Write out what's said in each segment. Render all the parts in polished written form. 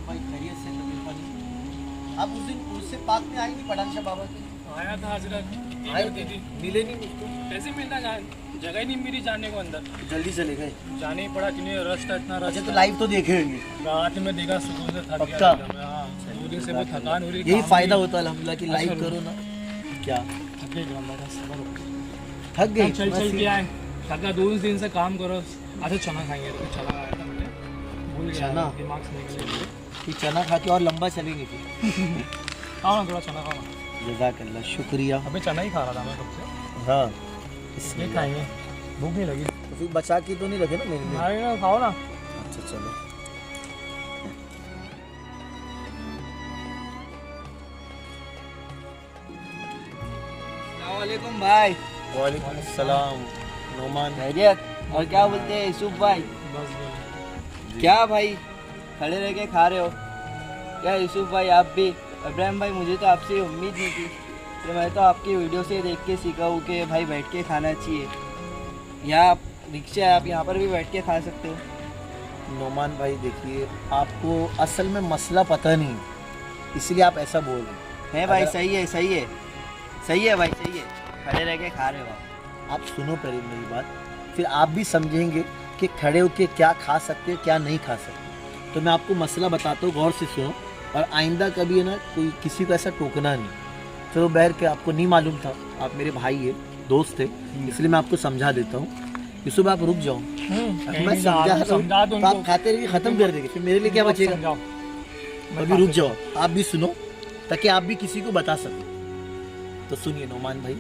भाई खैरियत से तबीयत पानी? आप उस दिन उससे पाक में आई नहीं पठान शाह बाबा के? आया था हजरत, आए होती थी। मिले नहीं मुझको? कैसे मिलना, जगह ही नहीं मिली जाने को अंदर। जल्दी चले गए? जाने ही पड़ा, क्योंकि रश था, इतना रश अच्छा तो था। लाइव तो देखे होंगे? रात में देखा, सुकून से थक पक्का? गया मैं। हाँ, दो दिन से बहुत थकान हो रही। यही फायदा होता है अल्हम्दुलिल्लाह कि लाइव अच्छा, करो ना। क्या थक गए, थक गए? चल चल के आए, थका। 2 दिन से काम करो। अच्छा चना खाएंगे, तो चना आया था मैंने, भूल गया, चना? दिमाग से निकल गया। कि चना खा के और लंबा चलेंगे फिर। हाँ थोड़ा चना खाओ ना। जज़ाकल्लाह, शुक्रिया। अबे चना ही खा रहा था मैं कब से। हाँ ये खाएंगे, भूख नहीं लगी। तो फिर बचा के तो नहीं रखे ना मेरे लिए? खाएगा, खाओ ना। अच्छा चलो। अस्सलामुअलैकुम भाई। वालेकुम सलाम। नोमान खैरियत? और क्या बोलते हैं यूसुफ भाई? बस क्या भाई खड़े रह के खा रहे हो क्या यूसुफ भाई? आप भी? इब्राहिम भाई, मुझे तो आपसे उम्मीद नहीं थी। तो मैं तो आपकी वीडियो से देख के सीखा हूँ कि भाई बैठ के खाना चाहिए। यहाँ आप रिक्शा है, आप यहाँ पर भी बैठ के खा सकते हो। नोमान भाई देखिए, आपको असल में मसला पता नहीं, इसलिए आप ऐसा बोल रहे है भाई, अगर- सही है सही है सही है भाई, सही है। खड़े रह के खा रहे हो आप। आप सुनो पहले मेरी बात, फिर आप भी समझेंगे कि खड़े होके क्या खा सकते हैं क्या नहीं खा सकते। तो मैं आपको मसला बताता हूँ, गौर से सुनो, और आइंदा कभी है ना कोई किसी को ऐसा टोकना नहीं। चलो बहर के आपको नहीं मालूम था, आप मेरे भाई है, दोस्त है, इसलिए मैं आपको समझा देता हूँ। यूसुफ आप रुक जाओ, मैं समझा रहा हूँ, तो आप खाते रहिए, खत्म कर देंगे, फिर मेरे लिए क्या बचेगा? अभी रुक जाओ, आप भी सुनो, ताकि आप भी किसी को बता सको। तो सुनिए नोमान भाई,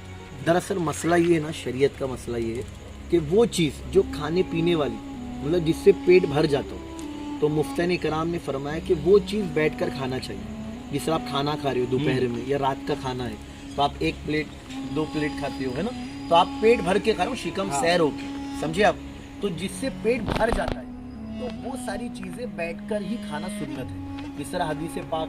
दरअसल मसला ये है ना, शरीयत का मसला ये है कि वो चीज़ जो खाने पीने वाली, मतलब जिससे पेट भर जाता हो, तो मुफ्तन इकराम ने फरमाया कि वो चीज़ बैठकर खाना चाहिए। जिस तरह आप खाना खा रहे हो दोपहर में या रात का खाना है, तो आप 1 प्लेट 2 प्लेट खाते हो, है ना, तो आप पेट भर के खा रहे हो, शिकम सैर होके, समझे आप? तो जिससे पेट भर जाता है, तो वो सारी चीज़ें बैठकर ही खाना सुन्नत है। जिस तरह हदीस पाक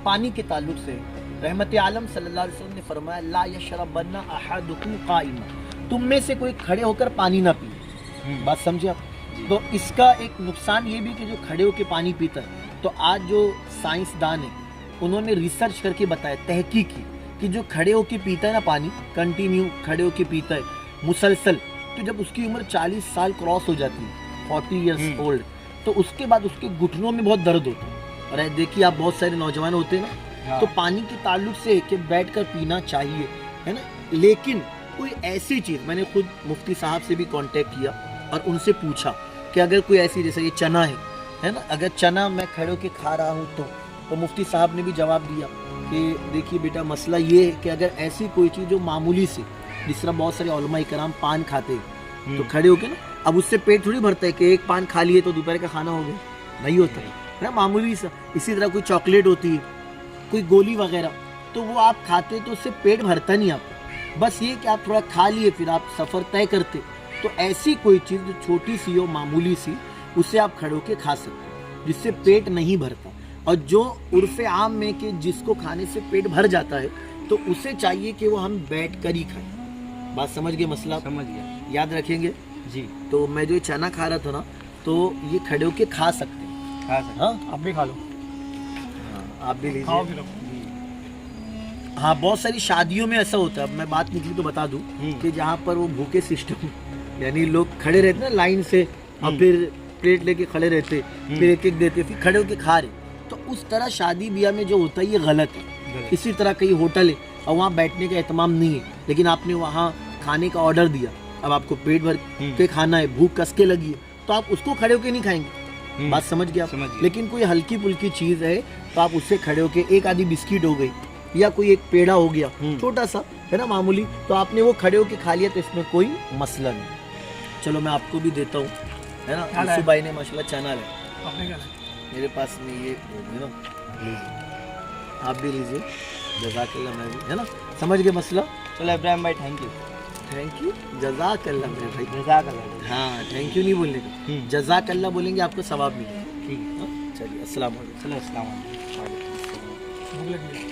पानी के ताल्लुक से रहमत आलम सल्लल्लाहु अलैहि वसल्लम ने फरमाया, ला यशरबन्ना अहदुकुम काइमा, तुम में से कोई खड़े होकर पानी ना पिए। बात समझे आप? तो इसका एक नुकसान ये भी कि जो खड़े होकर पानी पीता है, तो आज जो साइंसदान है उन्होंने रिसर्च करके बताया, तहकीक की, कि जो खड़े होकर पीता है ना पानी, कंटिन्यू खड़े होकर पीता है मुसलसल, तो जब उसकी उम्र 40 साल क्रॉस हो जाती है, 40 ईयर्स ओल्ड, तो उसके बाद उसके घुटनों में बहुत दर्द होता है। और देखिए आप बहुत सारे नौजवान होते हैं ना, तो पानी के ताल्लुक से कि बैठकर पीना चाहिए, है ना। लेकिन कोई ऐसी चीज़, मैंने खुद मुफ्ती साहब से भी कांटेक्ट किया और उनसे पूछा कि अगर कोई ऐसी, जैसे ये चना है ना, अगर चना मैं खड़े होकर खा रहा हूँ तो मुफ्ती साहब ने भी जवाब दिया कि देखिए बेटा, मसला ये है कि अगर ऐसी कोई चीज़ जो मामूली से, जिस तरह बहुत सारे उलमा इकराम पान खाते हैं तो खड़े होकर ना, अब उससे पेट थोड़ी भरता है कि एक पान खा लिए तो दोपहर का खाना हो गया, नहीं होता है ना, मामूली सा। इसी तरह कोई चॉकलेट होती है, कोई गोली वगैरह, तो वो आप खाते तो उससे पेट भरता नहीं आपका, बस ये कि आप थोड़ा खा लिए फिर आप सफ़र तय करते। तो ऐसी कोई चीज़ जो छोटी सी हो, मामूली सी, उसे आप खड़े होकर खा सकते हो, जिससे पेट नहीं भरता। और जो उर्फ़े आम में कि जिसको खाने से पेट भर जाता है, तो उसे चाहिए कि वो हम बैठ कर ही खाएं। बात समझ गए मसला? समझ गया याद रखेंगे जी। तो मैं जो चना खा रहा था ना, तो ये खड़े होकर खा सकते हैं। खा सकते। हाँ आप भी खा लो, आप भी खाओ लीजिए। फिर। हाँ, बहुत सारी शादियों में ऐसा होता है, अब मैं बात निकली तो बता दूं कि जहाँ पर वो भूखे सिस्टम, यानी लोग खड़े रहते ना लाइन से, और फिर प्लेट लेके खड़े रहते, फिर एक एक देते, फिर खड़े होके खा रहे, तो उस तरह शादी ब्याह में जो होता है ये गलत है। इसी तरह कई होटल है और वहाँ बैठने का एहतमाम नहीं है, लेकिन आपने वहाँ खाने का ऑर्डर दिया, अब आपको पेट भर के खाना है, भूख कस के लगी है, तो आप उसको खड़े होके नहीं खाएंगे। बात समझ गया? लेकिन कोई हल्की फुल्की चीज़ है तो आप उससे खड़े होके, एक आधी बिस्किट हो गई या कोई एक पेड़ा हो गया छोटा सा, है ना, मामूली, तो आपने वो खड़े होके खा लिया, तो इसमें कोई मसला नहीं। चलो मैं आपको भी देता हूँ, है ना। यूसुफ भाई ने माशाल्लाह चना है, आपने क्या मेरे पास में ये है ना, लीजिए, आप भी लीजिए, जज़ाकल्लाह, मैं भी, है ना, समझ गए मसला? चलो इब्राहिम भाई, थैंक यू। थैंक यू, जज़ाकल्लाह मेरे भाई। जज़ाकल्लाह। हाँ, थैंक यू नहीं बोलने का, जज़ाकल्लाह बोलेंगे, आपको सवाब मिलेगा। ठीक है, हाँ, चलिए, अस्सलाम वालेकुम। चलो अस्सलाम वालेकुम। भूख लगी है?